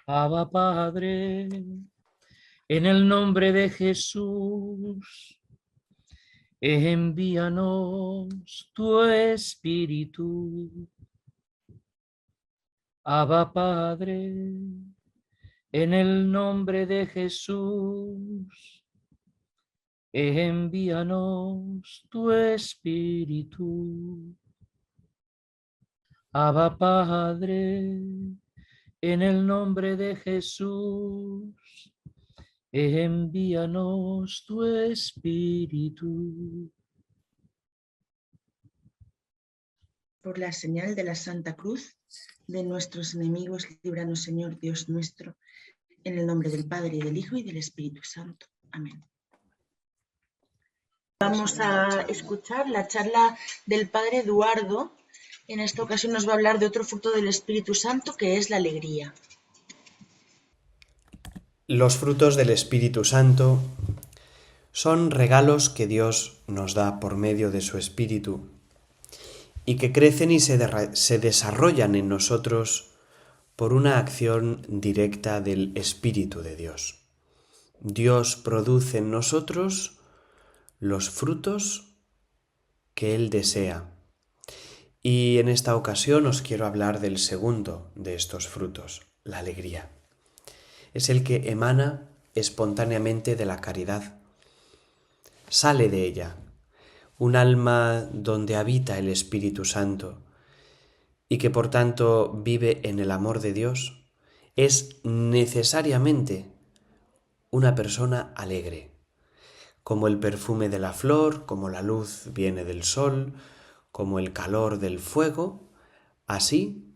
Abba Padre, en el nombre de Jesús, envíanos tu Espíritu. Abba Padre, en el nombre de Jesús, envíanos tu Espíritu. Abba Padre, en el nombre de Jesús, envíanos tu Espíritu. Por la señal de la Santa Cruz de nuestros enemigos, líbranos, Señor Dios nuestro, en el nombre del Padre, y del Hijo, y del Espíritu Santo. Amén. Vamos a escuchar la charla del Padre Eduardo. En esta ocasión nos va a hablar de otro fruto del Espíritu Santo, que es la alegría. Los frutos del Espíritu Santo son regalos que Dios nos da por medio de su Espíritu y que crecen y se desarrollan en nosotros por una acción directa del Espíritu de Dios. Dios produce en nosotros los frutos que Él desea. Y en esta ocasión os quiero hablar del segundo de estos frutos, la alegría. Es el que emana espontáneamente de la caridad. Sale de ella, un alma donde habita el Espíritu Santo y que por tanto vive en el amor de Dios, es necesariamente una persona alegre. Como el perfume de la flor, como la luz viene del sol, como el calor del fuego, así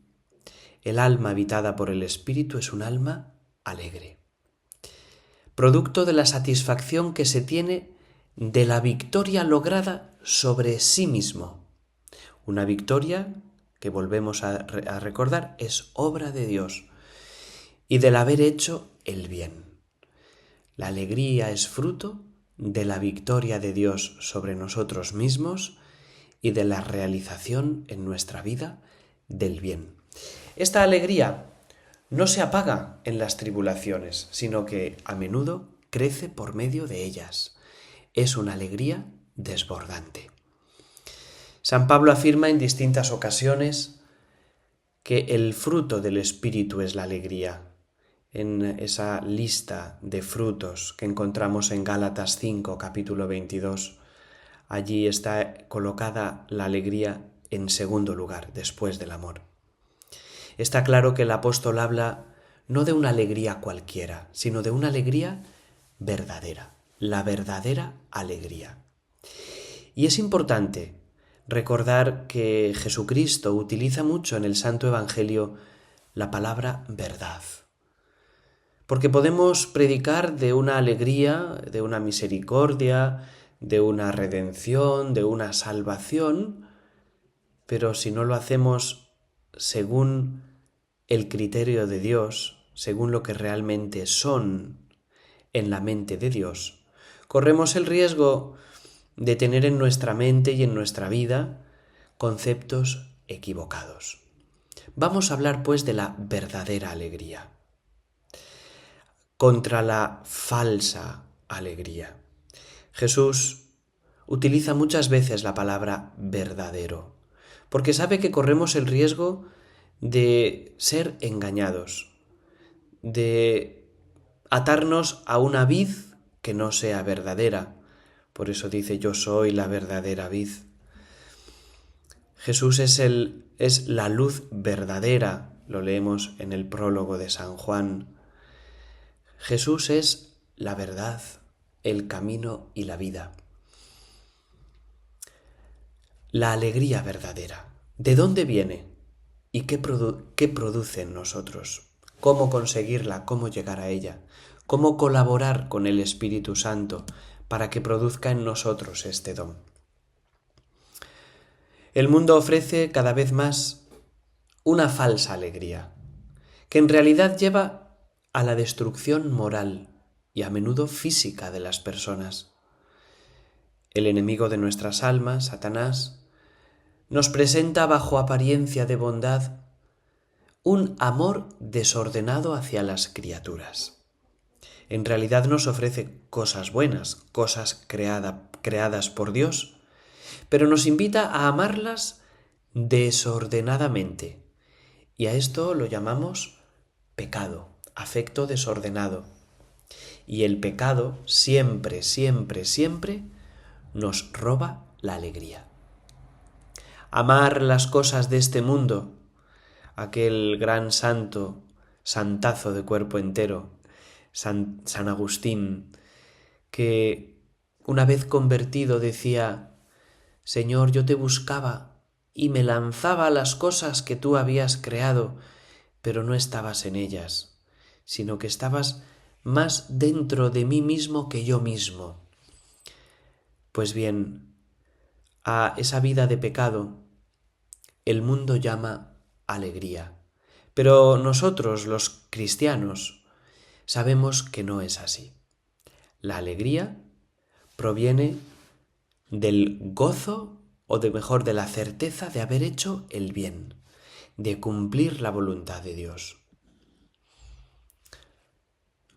el alma habitada por el Espíritu es un alma alegre. Producto de la satisfacción que se tiene de la victoria lograda sobre sí mismo. Una victoria que volvemos a recordar es obra de Dios y del haber hecho el bien. La alegría es fruto de la victoria de Dios sobre nosotros mismos y de la realización en nuestra vida del bien. Esta alegría no se apaga en las tribulaciones, sino que a menudo crece por medio de ellas. Es una alegría desbordante. San Pablo afirma en distintas ocasiones que el fruto del Espíritu es la alegría. En esa lista de frutos que encontramos en Gálatas 5, capítulo 22, allí está colocada la alegría en segundo lugar, después del amor. Está claro que el apóstol habla no de una alegría cualquiera, sino de una alegría verdadera, la verdadera alegría. Y es importante recordar que Jesucristo utiliza mucho en el Santo Evangelio la palabra verdad. Porque podemos predicar de una alegría, de una misericordia, de una redención, de una salvación, pero si no lo hacemos según el criterio de Dios, según lo que realmente son en la mente de Dios, corremos el riesgo de tener en nuestra mente y en nuestra vida conceptos equivocados. Vamos a hablar pues de la verdadera alegría, contra la falsa alegría. Jesús utiliza muchas veces la palabra verdadero, porque sabe que corremos el riesgo de ser engañados, de atarnos a una vid que no sea verdadera. Por eso dice: yo soy la verdadera vid. Jesús es la luz verdadera, lo leemos en el prólogo de San Juan. Jesús es la verdad, el camino y la vida. La alegría verdadera, ¿de dónde viene? ¿Y qué produce en nosotros? ¿Cómo conseguirla? ¿Cómo llegar a ella? ¿Cómo colaborar con el Espíritu Santo para que produzca en nosotros este don? El mundo ofrece cada vez más una falsa alegría, que en realidad lleva a la destrucción moral y a menudo física de las personas. El enemigo de nuestras almas, Satanás, nos presenta bajo apariencia de bondad un amor desordenado hacia las criaturas. En realidad nos ofrece cosas buenas, cosas creadas por Dios, pero nos invita a amarlas desordenadamente. Y a esto lo llamamos pecado, afecto desordenado. Y el pecado siempre, siempre, siempre nos roba la alegría. Amar las cosas de este mundo, aquel gran santo, santazo de cuerpo entero, San Agustín, que una vez convertido decía: Señor, yo te buscaba y me lanzaba a las cosas que tú habías creado, pero no estabas en ellas, sino que estabas más dentro de mí mismo que yo mismo. Pues bien, a esa vida de pecado el mundo llama alegría, pero nosotros, los cristianos, sabemos que no es así. La alegría proviene del gozo, o de mejor, de la certeza de haber hecho el bien, de cumplir la voluntad de Dios.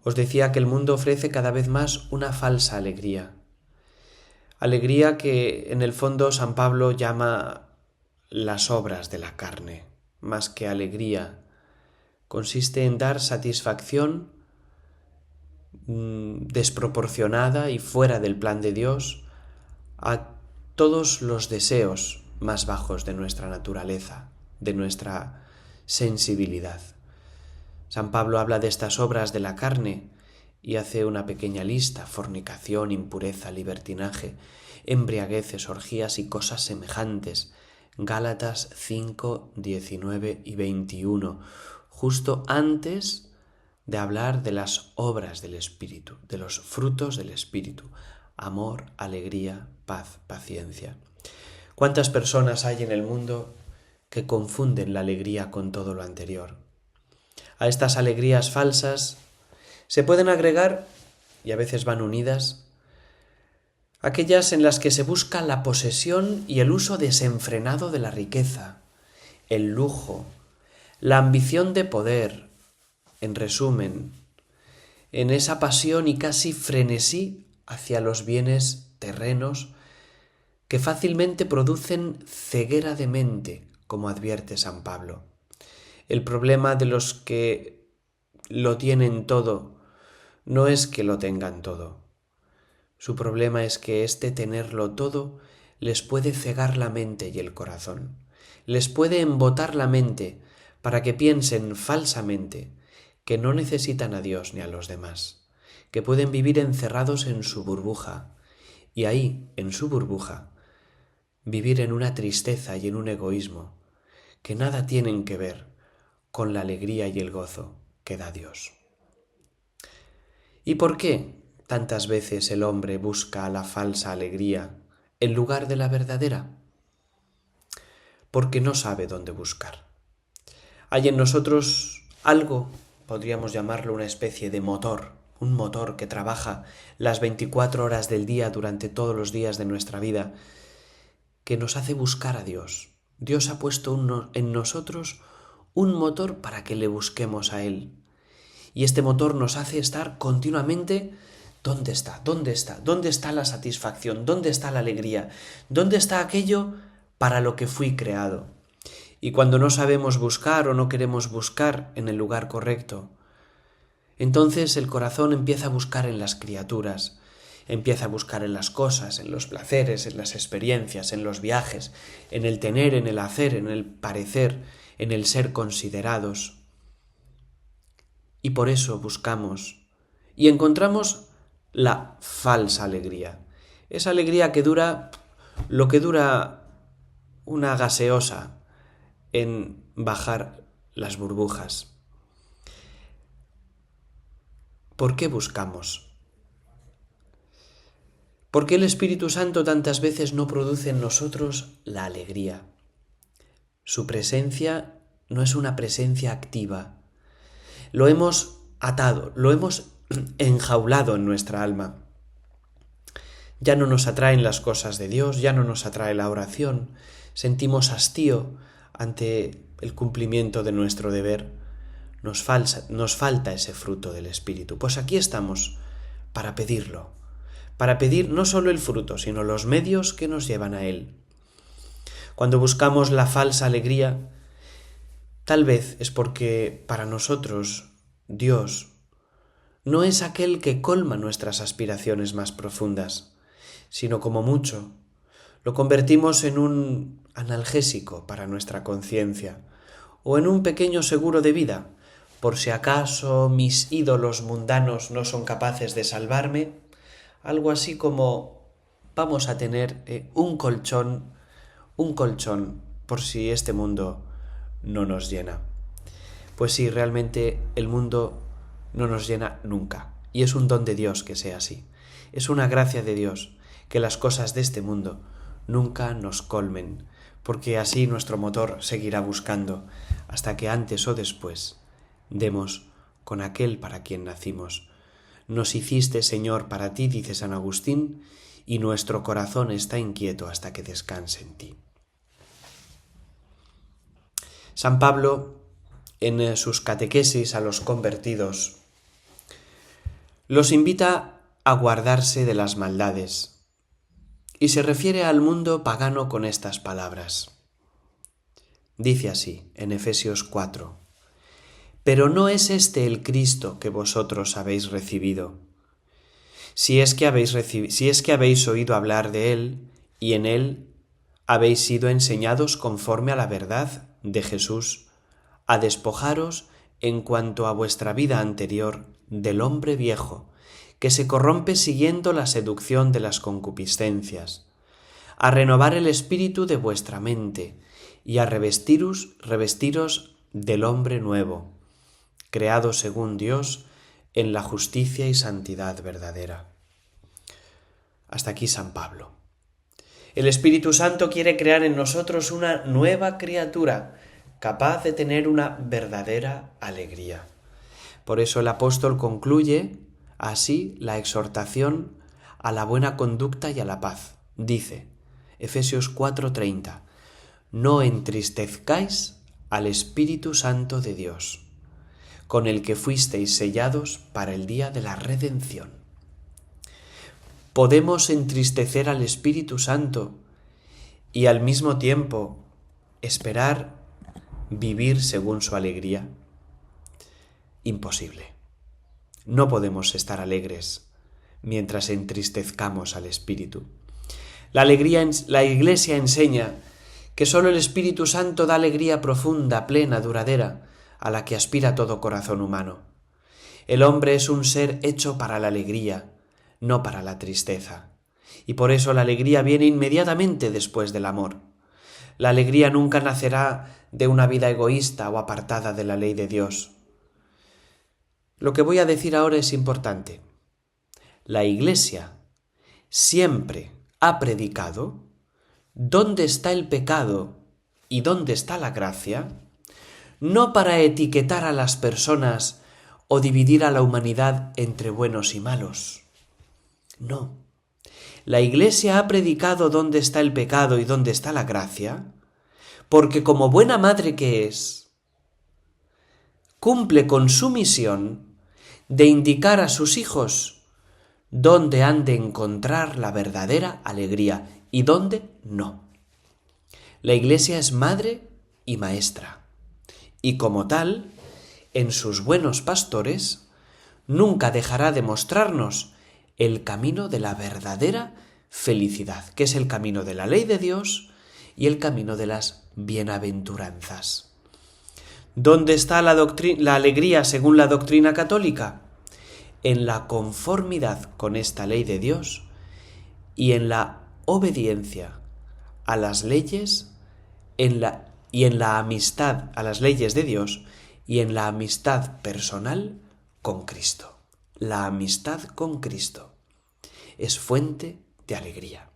Os decía que el mundo ofrece cada vez más una falsa alegría. Alegría que en el fondo San Pablo llama las obras de la carne, más que alegría. Consiste en dar satisfacción desproporcionada y fuera del plan de Dios a todos los deseos más bajos de nuestra naturaleza, de nuestra sensibilidad. San Pablo habla de estas obras de la carne y hace una pequeña lista: fornicación, impureza, libertinaje, embriagueces, orgías y cosas semejantes. Gálatas 5, 19 y 21, justo antes de hablar de las obras del Espíritu, de los frutos del Espíritu: amor, alegría, paz, paciencia. ¿Cuántas personas hay en el mundo que confunden la alegría con todo lo anterior? A estas alegrías falsas se pueden agregar, y a veces van unidas, aquellas en las que se busca la posesión y el uso desenfrenado de la riqueza, el lujo, la ambición de poder, en resumen, en esa pasión y casi frenesí hacia los bienes terrenos que fácilmente producen ceguera de mente, como advierte San Pablo. El problema de los que lo tienen todo no es que lo tengan todo. Su problema es que este tenerlo todo les puede cegar la mente y el corazón. Les puede embotar la mente para que piensen falsamente que no necesitan a Dios ni a los demás, que pueden vivir encerrados en su burbuja, y ahí, en su burbuja, vivir en una tristeza y en un egoísmo que nada tienen que ver con la alegría y el gozo que da Dios. ¿Y por qué tantas veces el hombre busca la falsa alegría en lugar de la verdadera? Porque no sabe dónde buscar. Hay en nosotros algo, podríamos llamarlo una especie de motor, un motor que trabaja las 24 horas del día durante todos los días de nuestra vida, que nos hace buscar a Dios. Dios ha puesto en nosotros un motor para que le busquemos a Él. Y este motor nos hace estar continuamente: ¿dónde está? ¿Dónde está? ¿Dónde está la satisfacción? ¿Dónde está la alegría? ¿Dónde está aquello para lo que fui creado? Y cuando no sabemos buscar o no queremos buscar en el lugar correcto, entonces el corazón empieza a buscar en las criaturas, empieza a buscar en las cosas, en los placeres, en las experiencias, en los viajes, en el tener, en el hacer, en el parecer, en el ser considerados. Y por eso buscamos y encontramos la falsa alegría. Esa alegría que dura lo que dura una gaseosa en bajar las burbujas. ¿Por qué buscamos? ¿Por qué el Espíritu Santo tantas veces no produce en nosotros la alegría? Su presencia no es una presencia activa. Lo hemos atado, lo hemos enjaulado en nuestra alma. Ya no nos atraen las cosas de Dios, ya no nos atrae la oración. Sentimos hastío ante el cumplimiento de nuestro deber, nos falta ese fruto del Espíritu. Pues aquí estamos para pedirlo, para pedir no solo el fruto, sino los medios que nos llevan a él. Cuando buscamos la falsa alegría, tal vez es porque para nosotros Dios no es aquel que colma nuestras aspiraciones más profundas, sino como mucho lo convertimos en un analgésico para nuestra conciencia o en un pequeño seguro de vida, por si acaso mis ídolos mundanos no son capaces de salvarme, algo así como vamos a tener un colchón por si este mundo no nos llena. Pues sí, realmente el mundo no nos llena nunca, y es un don de Dios que sea así. Es una gracia de Dios que las cosas de este mundo nunca nos colmen, porque así nuestro motor seguirá buscando hasta que antes o después demos con aquel para quien nacimos. Nos hiciste, Señor, para ti, dice San Agustín, y nuestro corazón está inquieto hasta que descanse en ti. San Pablo, en sus catequesis a los convertidos, los invita a guardarse de las maldades y se refiere al mundo pagano con estas palabras. Dice así en Efesios 4: «Pero no es este el Cristo que vosotros habéis recibido, si es que habéis oído hablar de él y en él habéis sido enseñados conforme a la verdad de Jesús, a despojaros en cuanto a vuestra vida anterior del hombre viejo, que se corrompe siguiendo la seducción de las concupiscencias, a renovar el espíritu de vuestra mente y a revestiros del hombre nuevo, creado según Dios en la justicia y santidad verdadera». Hasta aquí San Pablo. El Espíritu Santo quiere crear en nosotros una nueva criatura, capaz de tener una verdadera alegría. Por eso el apóstol concluye así la exhortación a la buena conducta y a la paz. Dice, Efesios 4:30, «No entristezcáis al Espíritu Santo de Dios, con el que fuisteis sellados para el día de la redención». ¿Podemos entristecer al Espíritu Santo y al mismo tiempo esperar vivir según su alegría? Imposible. No podemos estar alegres mientras entristezcamos al Espíritu. La Iglesia enseña que sólo el Espíritu Santo da alegría profunda, plena, duradera, a la que aspira todo corazón humano. El hombre es un ser hecho para la alegría, no para la tristeza. Y por eso la alegría viene inmediatamente después del amor. La alegría nunca nacerá de una vida egoísta o apartada de la ley de Dios. Lo que voy a decir ahora es importante. La Iglesia siempre ha predicado dónde está el pecado y dónde está la gracia, no para etiquetar a las personas o dividir a la humanidad entre buenos y malos. No. La Iglesia ha predicado dónde está el pecado y dónde está la gracia, porque como buena madre que es, cumple con su misión de indicar a sus hijos dónde han de encontrar la verdadera alegría y dónde no. La Iglesia es madre y maestra, y como tal, en sus buenos pastores, nunca dejará de mostrarnos el camino de la verdadera felicidad, que es el camino de la ley de Dios y el camino de las bienaventuranzas. ¿Dónde está la alegría según la doctrina católica? En la conformidad con esta ley de Dios y en la obediencia a las leyes, en la amistad a las leyes de Dios y en la amistad personal con Cristo. La amistad con Cristo es fuente de alegría.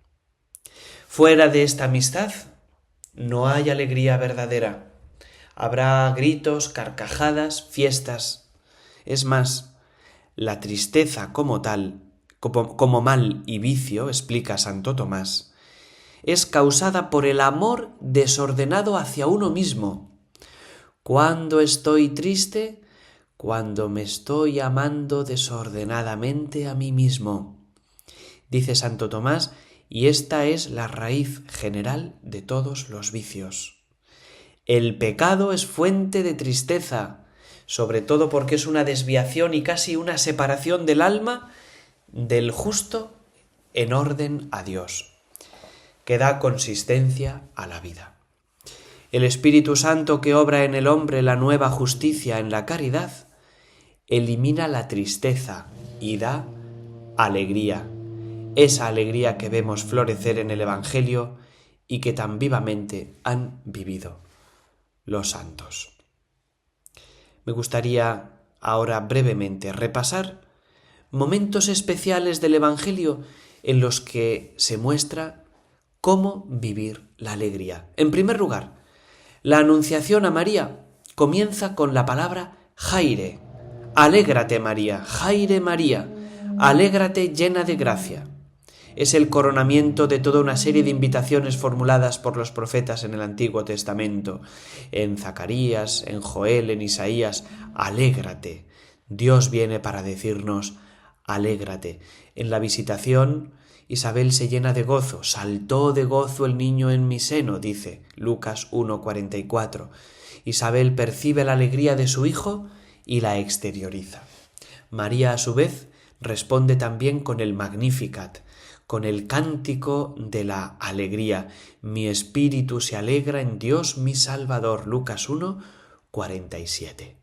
Fuera de esta amistad no hay alegría verdadera. Habrá gritos, carcajadas, fiestas. Es más, la tristeza como tal, como mal y vicio, explica Santo Tomás, es causada por el amor desordenado hacia uno mismo. ¿Cuándo estoy triste? Cuando me estoy amando desordenadamente a mí mismo. Dice Santo Tomás, y esta es la raíz general de todos los vicios. El pecado es fuente de tristeza, sobre todo porque es una desviación y casi una separación del alma del justo en orden a Dios, que da consistencia a la vida. El Espíritu Santo que obra en el hombre la nueva justicia en la caridad, elimina la tristeza y da alegría, esa alegría que vemos florecer en el Evangelio y que tan vivamente han vivido los santos. Me gustaría ahora brevemente repasar momentos especiales del Evangelio en los que se muestra cómo vivir la alegría. En primer lugar, la anunciación a María comienza con la palabra Jaire. Alégrate María, Jaire María, alégrate llena de gracia. Es el coronamiento de toda una serie de invitaciones formuladas por los profetas en el Antiguo Testamento, en Zacarías, en Joel, en Isaías. Alégrate. Dios viene para decirnos, alégrate. En la visitación, Isabel se llena de gozo. Saltó de gozo el niño en mi seno, dice Lucas 1:44. Isabel percibe la alegría de su hijo y la exterioriza. María, a su vez, responde también con el Magnificat, con el cántico de la alegría. Mi espíritu se alegra en Dios mi Salvador. Lucas 1:47.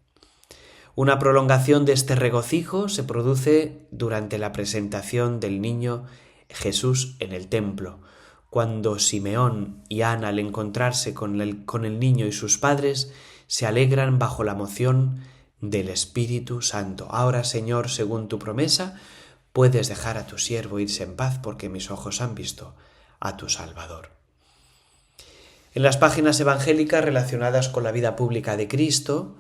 Una prolongación de este regocijo se produce durante la presentación del niño Jesús en el templo, cuando Simeón y Ana, al encontrarse con el niño y sus padres, se alegran bajo la moción del Espíritu Santo. Ahora, Señor, según tu promesa, puedes dejar a tu siervo irse en paz, porque mis ojos han visto a tu Salvador. En las páginas evangélicas relacionadas con la vida pública de Cristo,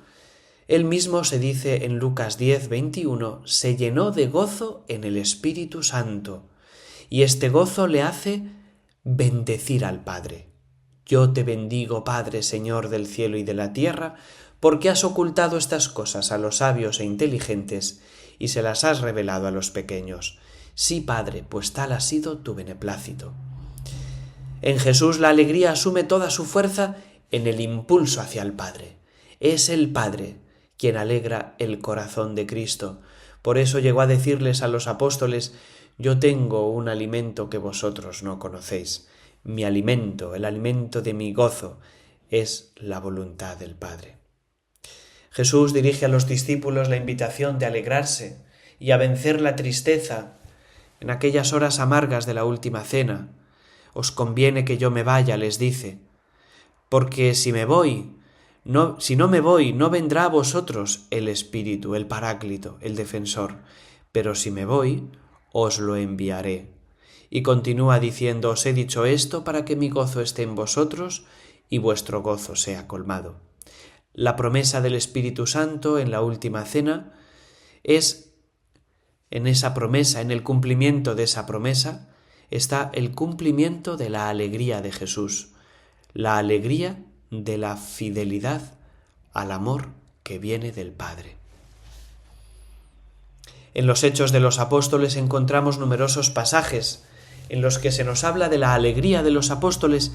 él mismo, se dice en Lucas 10:21, se llenó de gozo en el Espíritu Santo, y este gozo le hace bendecir al Padre. Yo te bendigo, Padre, Señor del cielo y de la tierra, porque has ocultado estas cosas a los sabios e inteligentes y se las has revelado a los pequeños. Sí, Padre, pues tal ha sido tu beneplácito. En Jesús la alegría asume toda su fuerza en el impulso hacia el Padre. Es el Padre quien alegra el corazón de Cristo. Por eso llegó a decirles a los apóstoles, yo tengo un alimento que vosotros no conocéis. Mi alimento, el alimento de mi gozo, es la voluntad del Padre. Jesús dirige a los discípulos la invitación de alegrarse y a vencer la tristeza en aquellas horas amargas de la última cena. Os conviene que yo me vaya, les dice, porque si no me voy, no vendrá a vosotros el Espíritu, el Paráclito, el Defensor, pero si me voy, os lo enviaré. Y continúa diciendo, os he dicho esto para que mi gozo esté en vosotros y vuestro gozo sea colmado. La promesa del Espíritu Santo en la última cena es, en esa promesa, en el cumplimiento de esa promesa, está el cumplimiento de la alegría de Jesús, la alegría de la fidelidad al amor que viene del Padre. En los Hechos de los Apóstoles encontramos numerosos pasajes en los que se nos habla de la alegría de los apóstoles,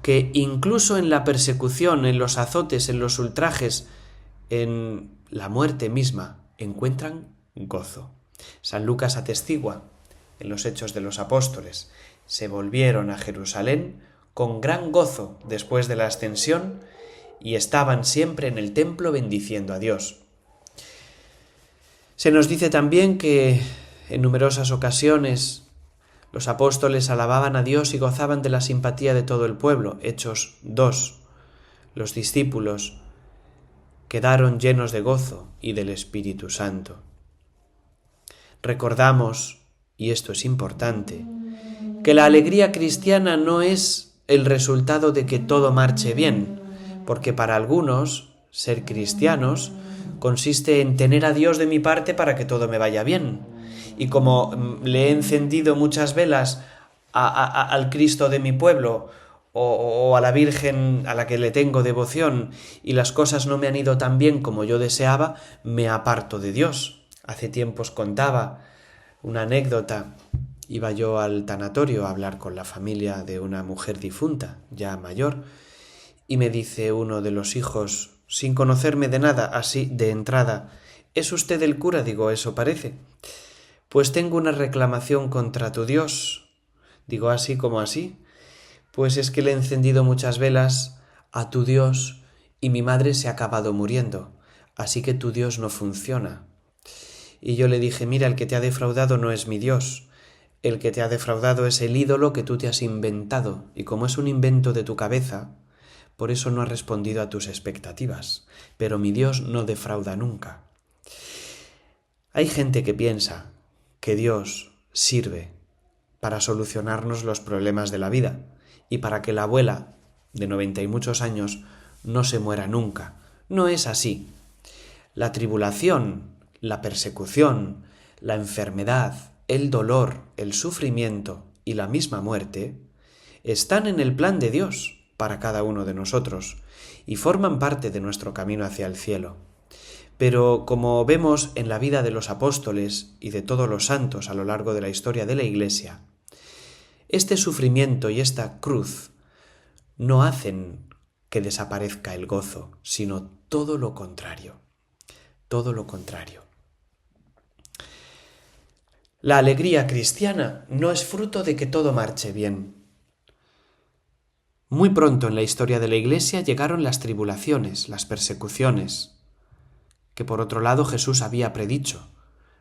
que incluso en la persecución, en los azotes, en los ultrajes, en la muerte misma, encuentran gozo. San Lucas atestigua en los Hechos de los Apóstoles, se volvieron a Jerusalén con gran gozo después de la ascensión y estaban siempre en el templo bendiciendo a Dios. Se nos dice también que en numerosas ocasiones los apóstoles alababan a Dios y gozaban de la simpatía de todo el pueblo. Hechos 2. Los discípulos quedaron llenos de gozo y del Espíritu Santo. Recordamos, y esto es importante, que la alegría cristiana no es el resultado de que todo marche bien, porque para algunos ser cristianos consiste en tener a Dios de mi parte para que todo me vaya bien. Y como le he encendido muchas velas al Cristo de mi pueblo o a la Virgen a la que le tengo devoción y las cosas no me han ido tan bien como yo deseaba, me aparto de Dios. Hace tiempos contaba una anécdota. Iba yo al tanatorio a hablar con la familia de una mujer difunta, ya mayor, y me dice uno de los hijos, sin conocerme de nada, así de entrada: ¿es usted el cura? Digo, eso parece. Pues tengo una reclamación contra tu Dios. Digo, así como así. Pues es que le he encendido muchas velas a tu Dios y mi madre se ha acabado muriendo, así que tu Dios no funciona. Y yo le dije, mira, el que te ha defraudado no es mi Dios, el que te ha defraudado es el ídolo que tú te has inventado, y como es un invento de tu cabeza, por eso no ha respondido a tus expectativas, pero mi Dios no defrauda nunca. Hay gente que piensa que Dios sirve para solucionarnos los problemas de la vida y para que la abuela, de 90 y muchos años, no se muera nunca. No es así. La tribulación, la persecución, la enfermedad, el dolor, el sufrimiento y la misma muerte están en el plan de Dios para cada uno de nosotros y forman parte de nuestro camino hacia el cielo. Pero como vemos en la vida de los apóstoles y de todos los santos a lo largo de la historia de la Iglesia, este sufrimiento y esta cruz no hacen que desaparezca el gozo, sino todo lo contrario. Todo lo contrario. La alegría cristiana no es fruto de que todo marche bien. Muy pronto en la historia de la Iglesia llegaron las tribulaciones, las persecuciones, que por otro lado Jesús había predicho,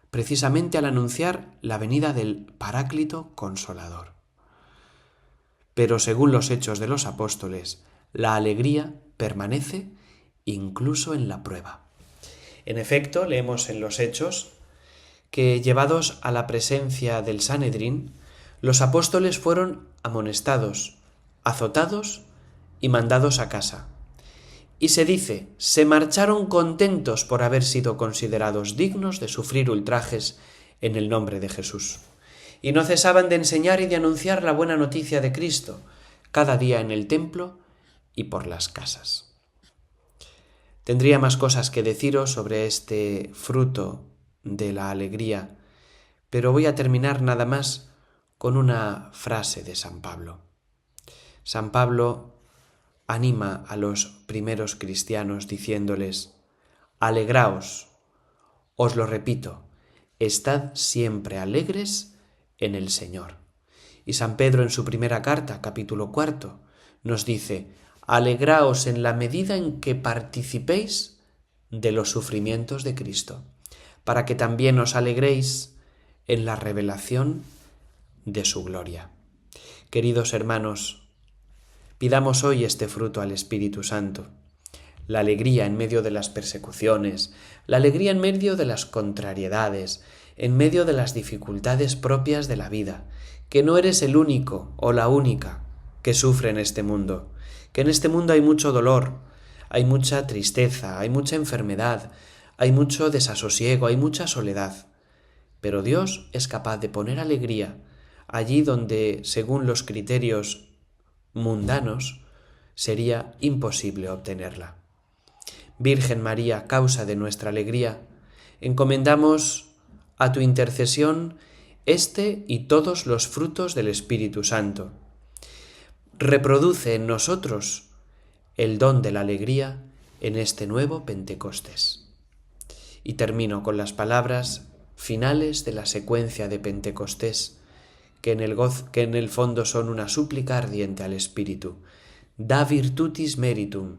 precisamente al anunciar la venida del Paráclito Consolador. Pero según los Hechos de los Apóstoles, la alegría permanece incluso en la prueba. En efecto, leemos en los Hechos que, llevados a la presencia del Sanedrín, los apóstoles fueron amonestados, azotados y mandados a casa. Y se dice, se marcharon contentos por haber sido considerados dignos de sufrir ultrajes en el nombre de Jesús. Y no cesaban de enseñar y de anunciar la buena noticia de Cristo, cada día en el templo y por las casas. Tendría más cosas que deciros sobre este fruto de la alegría, pero voy a terminar nada más con una frase de San Pablo. San Pablo anima a los primeros cristianos diciéndoles: alegraos, os lo repito, estad siempre alegres en el Señor. Y San Pedro en su primera carta, capítulo 4, nos dice: alegraos en la medida en que participéis de los sufrimientos de Cristo, para que también os alegréis en la revelación de su gloria. Queridos hermanos, pidamos hoy este fruto al Espíritu Santo, la alegría en medio de las persecuciones, la alegría en medio de las contrariedades, en medio de las dificultades propias de la vida, que no eres el único o la única que sufre en este mundo, que en este mundo hay mucho dolor, hay mucha tristeza, hay mucha enfermedad, hay mucho desasosiego, hay mucha soledad. Pero Dios es capaz de poner alegría allí donde, según los criterios mundanos, sería imposible obtenerla. Virgen María, causa de nuestra alegría, encomendamos a tu intercesión este y todos los frutos del Espíritu Santo. Reproduce en nosotros el don de la alegría en este nuevo Pentecostés. Y termino con las palabras finales de la secuencia de Pentecostés, que en el fondo son una súplica ardiente al Espíritu. Da virtutis meritum,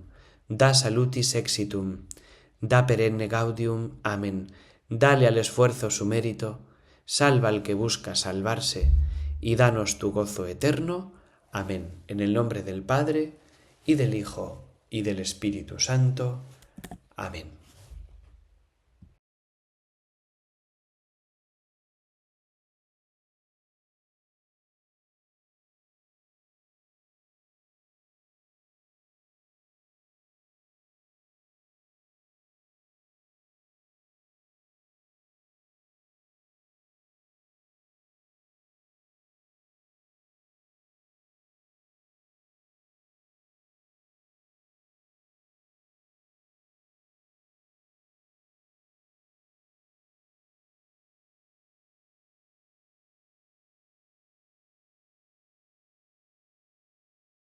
da salutis exitum, da perenne gaudium, amén. Dale al esfuerzo su mérito, salva al que busca salvarse, y danos tu gozo eterno. Amén. En el nombre del Padre, y del Hijo, y del Espíritu Santo. Amén.